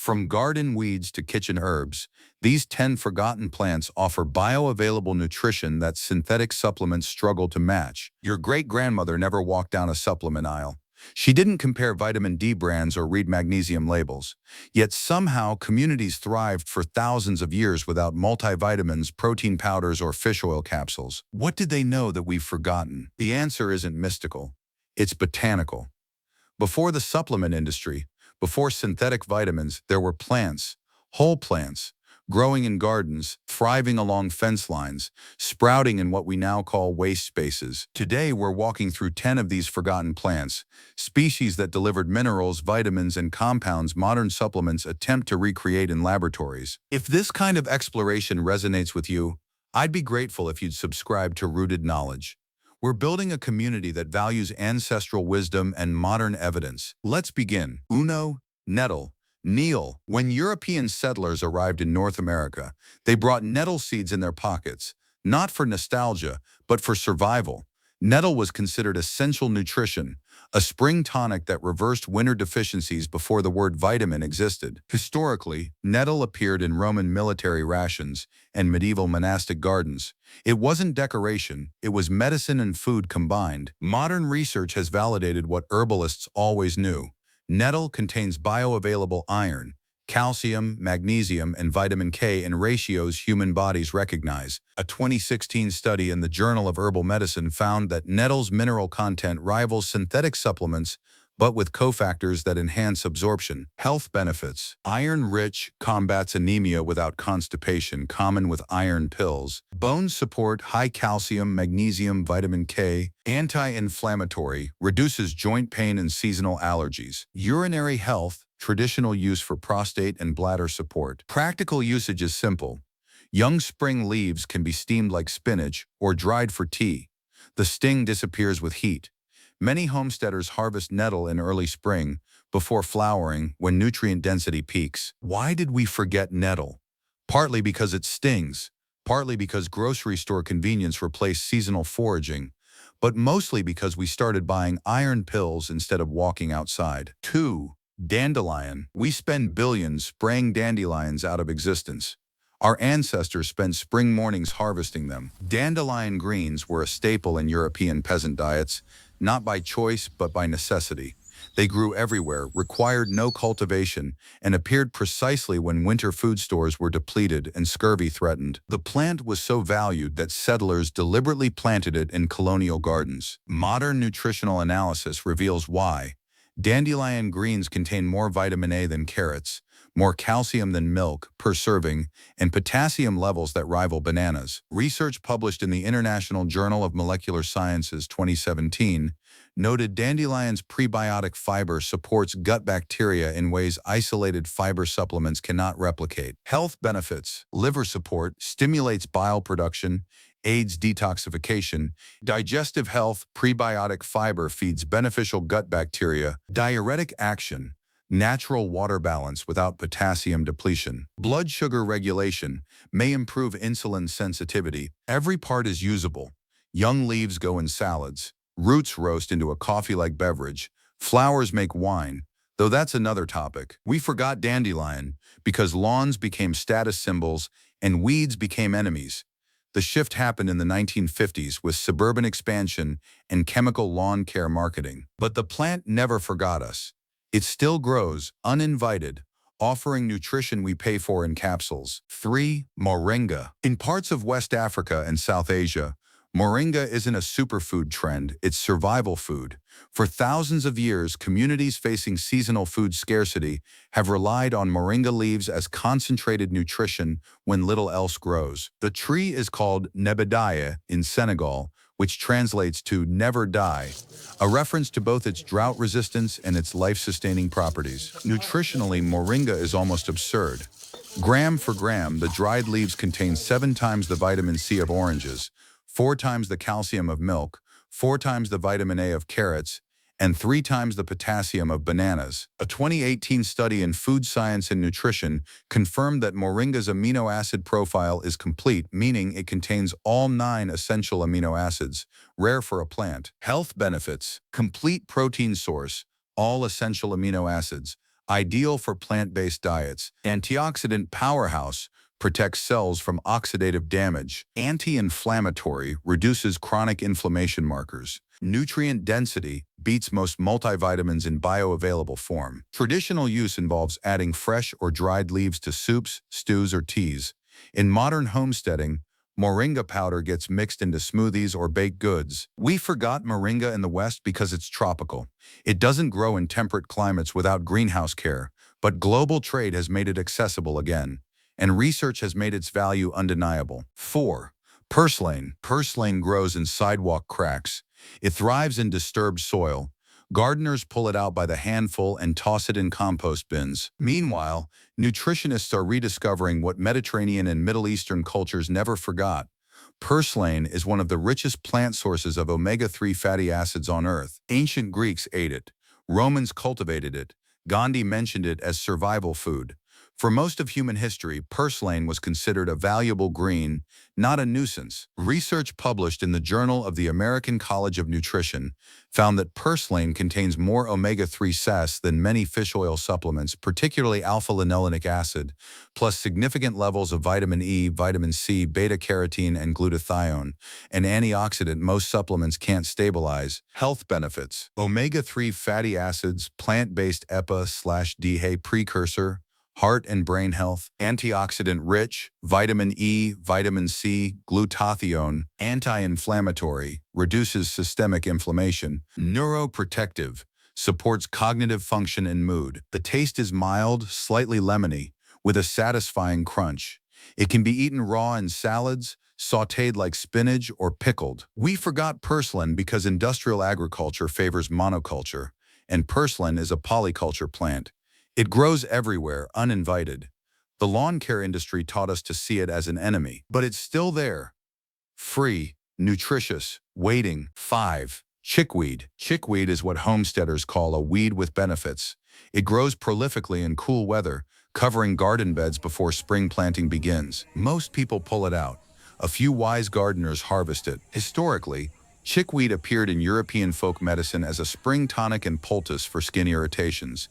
From garden weeds to kitchen herbs, these 10 forgotten plants offer bioavailable nutrition that synthetic supplements struggle to match. Your great-grandmother never walked down a supplement aisle. She didn't compare vitamin D brands or read magnesium labels. Yet somehow communities thrived for thousands of years without multivitamins, protein powders, or fish oil capsules. What did they know that we've forgotten? The answer isn't mystical. It's botanical. Before the supplement industry, before synthetic vitamins, there were plants, whole plants, growing in gardens, thriving along fence lines, sprouting in what we now call waste spaces. Today, we're walking through 10 of these forgotten plants, species that delivered minerals, vitamins, and compounds modern supplements attempt to recreate in laboratories. If this kind of exploration resonates with you, I'd be grateful if you'd subscribe to Rooted Knowledge. We're building a community that values ancestral wisdom and modern evidence. Let's begin. Nettle. Neil. When European settlers arrived in North America, they brought nettle seeds in their pockets, not for nostalgia, but for survival. Nettle was considered essential nutrition, a spring tonic that reversed winter deficiencies before the word vitamin existed. Historically, nettle appeared in Roman military rations and medieval monastic gardens. It wasn't decoration, it was medicine and food combined. Modern research has validated what herbalists always knew. Nettle contains bioavailable iron, calcium, magnesium, and vitamin K in ratios human bodies recognize. A 2016 study in the Journal of Herbal Medicine found that nettle's mineral content rivals synthetic supplements, but with cofactors that enhance absorption. Health benefits. Iron-rich, combats anemia without constipation, common with iron pills. Bone support, high calcium, magnesium, vitamin K. Anti-inflammatory, reduces joint pain and seasonal allergies. Urinary health, traditional use for prostate and bladder support. Practical usage is simple. Young spring leaves can be steamed like spinach or dried for tea. The sting disappears with heat. Many homesteaders harvest nettle in early spring, before flowering, when nutrient density peaks. Why did we forget nettle? Partly because it stings, partly because grocery store convenience replaced seasonal foraging, but mostly because we started buying iron pills instead of walking outside. 2. Dandelion. We spend billions spraying dandelions out of existence. Our ancestors spent spring mornings harvesting them. Dandelion greens were a staple in European peasant diets, not by choice but by necessity. They grew everywhere, required no cultivation, and appeared precisely when winter food stores were depleted and scurvy threatened. The plant was so valued that settlers deliberately planted it in colonial gardens. Modern nutritional analysis reveals why. Dandelion greens contain more vitamin A than carrots, more calcium than milk per serving, and potassium levels that rival bananas. Research published in the International Journal of Molecular Sciences 2017 noted dandelion's prebiotic fiber supports gut bacteria in ways isolated fiber supplements cannot replicate. Health benefits. Liver support, stimulates bile production, aids detoxification. Digestive health, prebiotic fiber feeds beneficial gut bacteria. Diuretic action, natural water balance without potassium depletion. Blood sugar regulation, may improve insulin sensitivity. Every part is usable. Young leaves go in salads. Roots roast into a coffee-like beverage. Flowers make wine, though that's another topic. We forgot dandelion because lawns became status symbols and weeds became enemies. The shift happened in the 1950s with suburban expansion and chemical lawn care marketing. But the plant never forgot us. It still grows, uninvited, offering nutrition we pay for in capsules. 3. Moringa. In parts of West Africa and South Asia, moringa isn't a superfood trend, it's survival food. For thousands of years, communities facing seasonal food scarcity have relied on moringa leaves as concentrated nutrition when little else grows. The tree is called nebediah in Senegal, which translates to never die, a reference to both its drought resistance and its life-sustaining properties. Nutritionally, moringa is almost absurd. Gram for gram, the dried leaves contain 7 times the vitamin C of oranges, 4 times the calcium of milk, 4 times the vitamin A of carrots, and 3 times the potassium of bananas. A 2018 study in Food Science and Nutrition confirmed that moringa's amino acid profile is complete, meaning it contains all 9 essential amino acids, rare for a plant. Health benefits: complete protein source, all essential amino acids, Ideal for plant-based diets. Antioxidant powerhouse, protects cells from oxidative damage. Anti-inflammatory, reduces chronic inflammation markers. Nutrient density, beats most multivitamins in bioavailable form. Traditional use involves adding fresh or dried leaves to soups, stews, or teas. In modern homesteading, moringa powder gets mixed into smoothies or baked goods. We forgot moringa in the West because it's tropical. It doesn't grow in temperate climates without greenhouse care, but global trade has made it accessible again, and research has made its value undeniable. 4. Purslane. Purslane grows in sidewalk cracks. It thrives in disturbed soil. Gardeners pull it out by the handful and toss it in compost bins. Meanwhile, nutritionists are rediscovering what Mediterranean and Middle Eastern cultures never forgot. Purslane is one of the richest plant sources of omega-3 fatty acids on Earth. Ancient Greeks ate it. Romans cultivated it. Gandhi mentioned it as survival food. For most of human history, purslane was considered a valuable green, not a nuisance. Research published in the Journal of the American College of Nutrition found that purslane contains more omega-3 SAS than many fish oil supplements, particularly alpha-linolenic acid, plus significant levels of vitamin E, vitamin C, beta-carotene, and glutathione, an antioxidant most supplements can't stabilize. Health benefits. Omega-3 fatty acids, plant-based EPA/DHA precursor, heart and brain health, antioxidant-rich, vitamin E, vitamin C, glutathione, anti-inflammatory, reduces systemic inflammation, neuroprotective, supports cognitive function and mood. The taste is mild, slightly lemony, with a satisfying crunch. It can be eaten raw in salads, sautéed like spinach, or pickled. We forgot purslane because industrial agriculture favors monoculture, and purslane is a polyculture plant. It grows everywhere, uninvited. The lawn care industry taught us to see it as an enemy, but it's still there. Free, nutritious, waiting. 5. Chickweed. Chickweed is what homesteaders call a weed with benefits. It grows prolifically in cool weather, covering garden beds before spring planting begins. Most people pull it out. A few wise gardeners harvest it. Historically, chickweed appeared in European folk medicine as a spring tonic and poultice for skin irritations.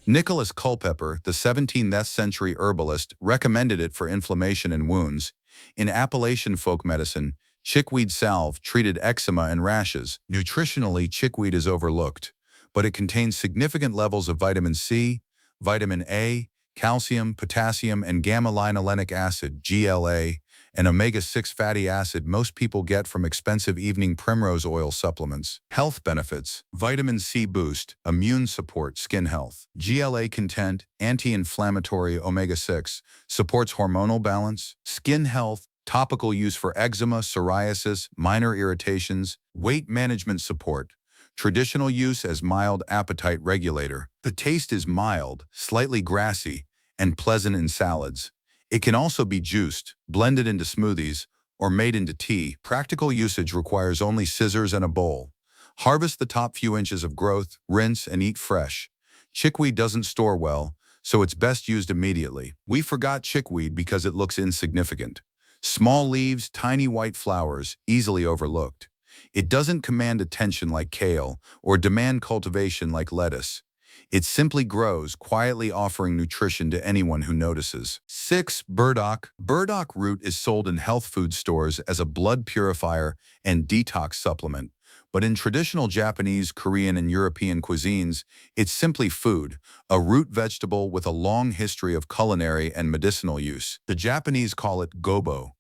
Nicholas Culpeper, the 17th century herbalist, recommended it for inflammation and wounds. In Appalachian folk medicine, chickweed salve treated eczema and rashes. Nutritionally, chickweed is overlooked, but it contains significant levels of vitamin C, vitamin A, calcium, potassium, and gamma-linolenic acid, GLA, and omega-6 fatty acid most people get from expensive evening primrose oil supplements. Health benefits. Vitamin C boost, immune support, skin health. GLA content, anti-inflammatory omega-6, supports hormonal balance. Skin health, topical use for eczema, psoriasis, minor irritations. Weight management support. Traditional use as mild appetite regulator. The taste is mild, slightly grassy, and pleasant in salads. It can also be juiced, blended into smoothies, or made into tea. Practical usage requires only scissors and a bowl. Harvest the top few inches of growth, rinse, and eat fresh. Chickweed doesn't store well, so it's best used immediately. We forgot chickweed because it looks insignificant. Small leaves, tiny white flowers, easily overlooked. It doesn't command attention like kale or demand cultivation like lettuce. It simply grows, quietly offering nutrition to anyone who notices. 6. Burdock. Burdock root is sold in health food stores as a blood purifier and detox supplement, but in traditional Japanese, Korean, and European cuisines, it's simply food, a root vegetable with a long history of culinary and medicinal use. The Japanese call it gobo.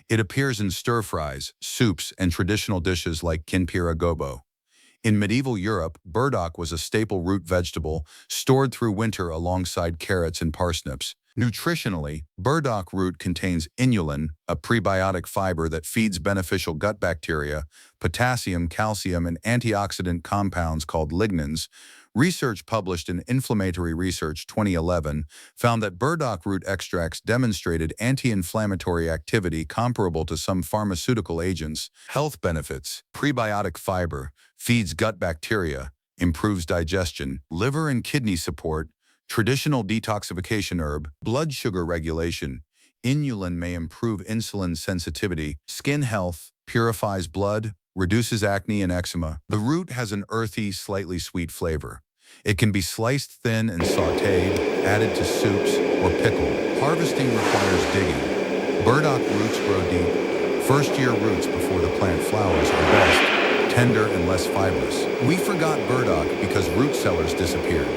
It appears in stir-fries, soups, and traditional dishes like kinpira gobo. In medieval Europe, burdock was a staple root vegetable stored through winter alongside carrots and parsnips. Nutritionally, burdock root contains inulin, a prebiotic fiber that feeds beneficial gut bacteria, potassium, calcium, and antioxidant compounds called lignans. Research published in Inflammatory Research 2011 found that burdock root extracts demonstrated anti-inflammatory activity comparable to some pharmaceutical agents. Health benefits. Prebiotic fiber feeds gut bacteria, improves digestion, liver and kidney support, traditional detoxification herb, blood sugar regulation. Inulin may improve insulin sensitivity, skin health, purifies blood, reduces acne and eczema. The root has an earthy, slightly sweet flavor. It can be sliced thin and sautéed, added to soups, or pickled. Harvesting requires digging. Burdock roots grow deep. First-year roots before the plant flowers are best, tender and less fibrous. We forgot burdock because root cellars disappeared.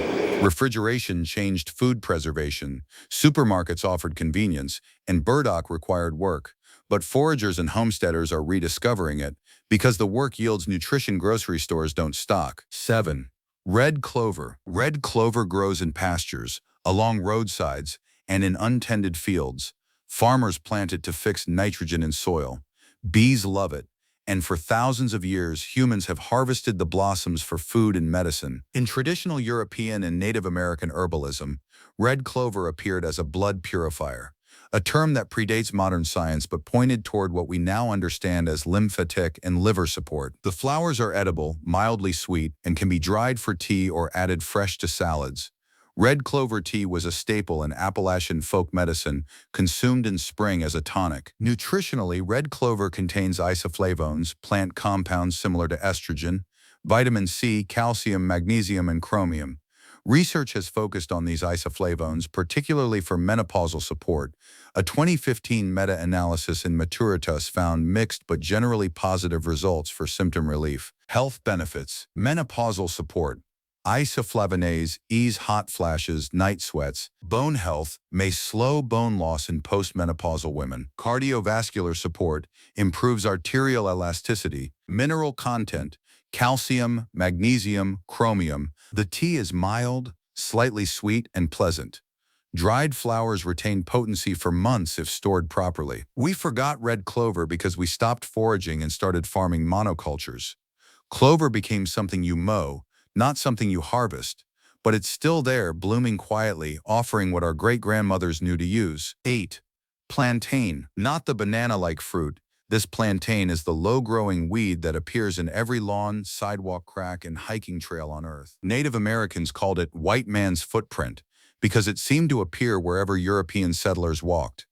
Refrigeration changed food preservation, supermarkets offered convenience, and burdock required work. But foragers and homesteaders are rediscovering it because the work yields nutrition grocery stores don't stock. 7. Red clover. Red clover grows in pastures, along roadsides, and in untended fields. Farmers plant it to fix nitrogen in soil. Bees love it. And for thousands of years, humans have harvested the blossoms for food and medicine. In traditional European and Native American herbalism, red clover appeared as a blood purifier, a term that predates modern science but pointed toward what we now understand as lymphatic and liver support. The flowers are edible, mildly sweet, and can be dried for tea or added fresh to salads. Red clover tea was a staple in Appalachian folk medicine, consumed in spring as a tonic. Nutritionally, red clover contains isoflavones, plant compounds similar to estrogen, vitamin C, calcium, magnesium, and chromium. Research has focused on these isoflavones, particularly for menopausal support. A 2015 meta-analysis in Maturitas found mixed but generally positive results for symptom relief. Health benefits. Menopausal support. Isoflavones ease hot flashes, night sweats. Bone health may slow bone loss in postmenopausal women. Cardiovascular support improves arterial elasticity. Mineral content, calcium, magnesium, chromium. The tea is mild, slightly sweet, and pleasant. Dried flowers retain potency for months if stored properly. We forgot red clover because we stopped foraging and started farming monocultures. Clover became something you mow, not something you harvest, but it's still there, blooming quietly, offering what our great-grandmothers knew to use. 8. Plantain. Not the banana-like fruit. This plantain is the low-growing weed that appears in every lawn, sidewalk crack, and hiking trail on Earth. Native Americans called it white man's footprint because it seemed to appear wherever European settlers walked.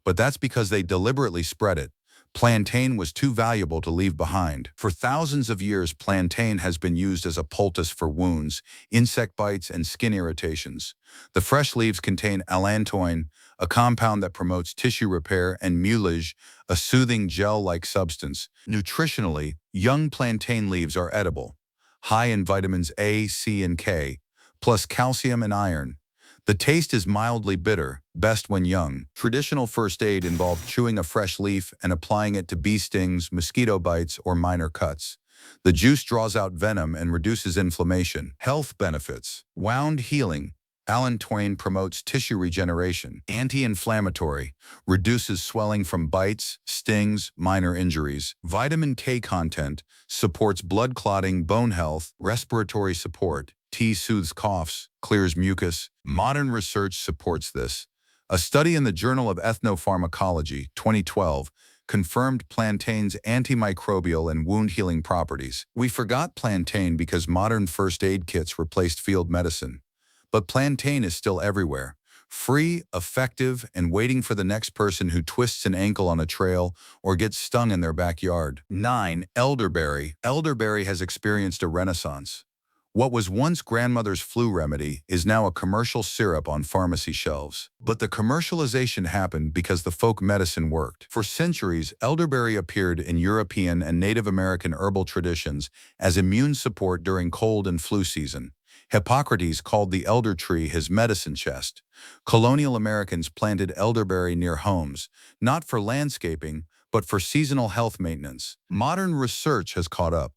But that's because they deliberately spread it. Plantain was too valuable to leave behind. For thousands of years, plantain has been used as a poultice for wounds, insect bites, and skin irritations. The fresh leaves contain allantoin, a compound that promotes tissue repair, and mucilage, a soothing gel-like substance. Nutritionally, young plantain leaves are edible, high in vitamins A, C, and K, plus calcium and iron. The taste is mildly bitter, best when young. Traditional first aid involved chewing a fresh leaf and applying it to bee stings, mosquito bites, or minor cuts. The juice draws out venom and reduces inflammation. Health benefits. Wound healing. Allantoin promotes tissue regeneration. Anti-inflammatory. Reduces swelling from bites, stings, minor injuries. Vitamin K content. Supports blood clotting, bone health, respiratory support. Tea soothes coughs, clears mucus. Modern research supports this. A study in the Journal of Ethnopharmacology, 2012, confirmed plantain's antimicrobial and wound-healing properties. We forgot plantain because modern first aid kits replaced field medicine. But plantain is still everywhere. Free, effective, and waiting for the next person who twists an ankle on a trail or gets stung in their backyard. 9. Elderberry. Elderberry has experienced a renaissance. What was once grandmother's flu remedy is now a commercial syrup on pharmacy shelves. But the commercialization happened because the folk medicine worked. For centuries, elderberry appeared in European and Native American herbal traditions as immune support during cold and flu season. Hippocrates called the elder tree his medicine chest. Colonial Americans planted elderberry near homes, not for landscaping, but for seasonal health maintenance. Modern research has caught up.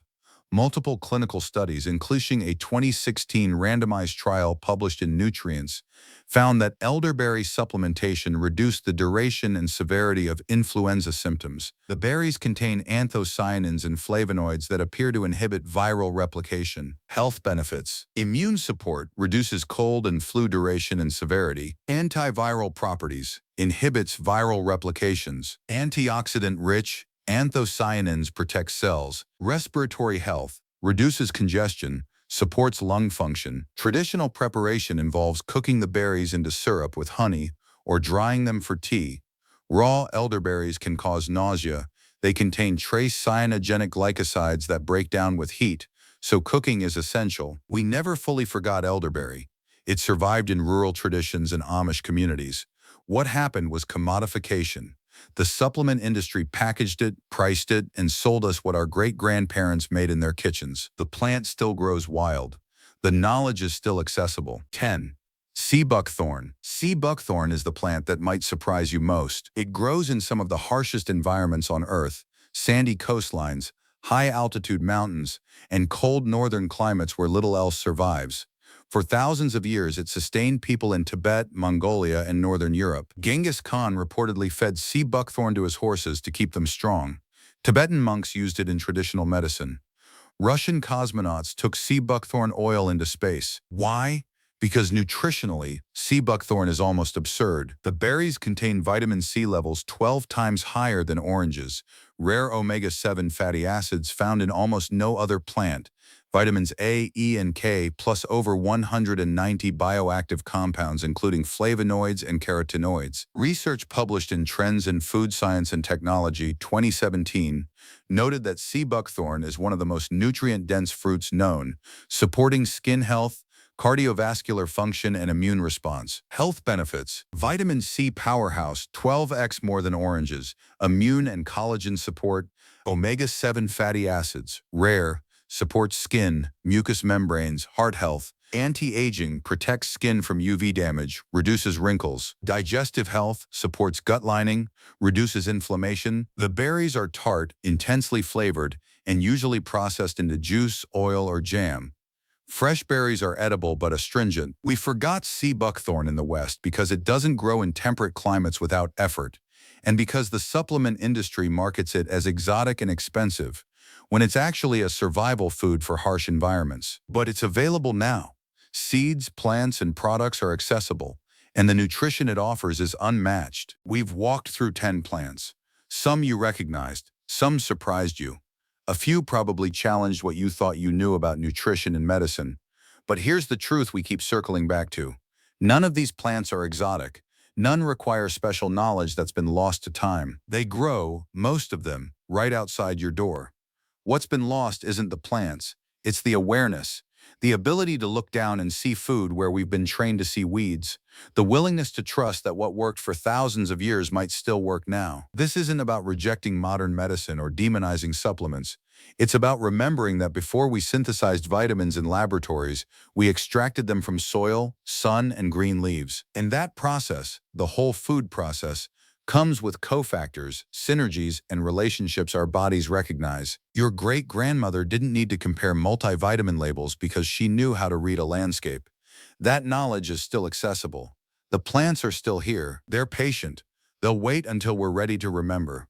Multiple clinical studies, including a 2016 randomized trial published in Nutrients, found that elderberry supplementation reduced the duration and severity of influenza symptoms. The berries contain anthocyanins and flavonoids that appear to inhibit viral replication. Health benefits. Immune support reduces cold and flu duration and severity. Antiviral properties inhibits viral replications. Antioxidant-rich anthocyanins protect cells. Respiratory health reduces congestion, supports lung function. Traditional preparation involves cooking the berries into syrup with honey or drying them for tea. Raw elderberries can cause nausea. They contain trace cyanogenic glycosides that break down with heat, so cooking is essential. We never fully forgot elderberry. It survived in rural traditions and Amish communities. What happened was commodification. The supplement industry packaged it, priced it, and sold us what our great-grandparents made in their kitchens. The plant still grows wild. The knowledge is still accessible. 10. Sea buckthorn. Sea buckthorn is the plant that might surprise you most. It grows in some of the harshest environments on Earth, sandy coastlines, high-altitude mountains, and cold northern climates where little else survives. For thousands of years, it sustained people in Tibet, Mongolia, and northern Europe. Genghis Khan reportedly fed sea buckthorn to his horses to keep them strong. Tibetan monks used it in traditional medicine. Russian cosmonauts took sea buckthorn oil into space. Why? Because nutritionally, sea buckthorn is almost absurd. The berries contain vitamin C levels 12 times higher than oranges, rare omega-7 fatty acids found in almost no other plant, vitamins A, E, and K, plus over 190 bioactive compounds including flavonoids and carotenoids. Research published in Trends in Food Science and Technology 2017 noted that sea buckthorn is one of the most nutrient-dense fruits known, supporting skin health, cardiovascular function, and immune response. Health benefits: vitamin C powerhouse, 12x more than oranges, immune and collagen support, omega-7 fatty acids, rare, supports skin, mucous membranes, heart health, anti-aging, protects skin from UV damage, reduces wrinkles, digestive health, supports gut lining, reduces inflammation. The berries are tart, intensely flavored, and usually processed into juice, oil, or jam. Fresh berries are edible but astringent. We forgot sea buckthorn in the West because it doesn't grow in temperate climates without effort, and because the supplement industry markets it as exotic and expensive, when it's actually a survival food for harsh environments. But it's available now. Seeds, plants, and products are accessible, and the nutrition it offers is unmatched. We've walked through 10 plants. Some you recognized, some surprised you. A few probably challenged what you thought you knew about nutrition and medicine. But here's the truth we keep circling back to. None of these plants are exotic. None require special knowledge that's been lost to time. They grow, most of them, right outside your door. What's been lost isn't the plants, it's the awareness, the ability to look down and see food where we've been trained to see weeds, the willingness to trust that what worked for thousands of years might still work now. This isn't about rejecting modern medicine or demonizing supplements. It's about remembering that before we synthesized vitamins in laboratories, we extracted them from soil, sun, and green leaves. And that process, the whole food process, comes with cofactors, synergies, and relationships our bodies recognize. Your great-grandmother didn't need to compare multivitamin labels because she knew how to read a landscape. That knowledge is still accessible. The plants are still here. They're patient. They'll wait until we're ready to remember.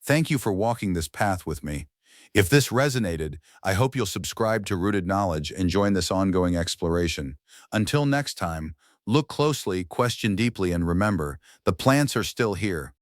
Thank you for walking this path with me. If this resonated, I hope you'll subscribe to Rooted Knowledge and join this ongoing exploration. Until next time, look closely, question deeply, and remember, the plants are still here.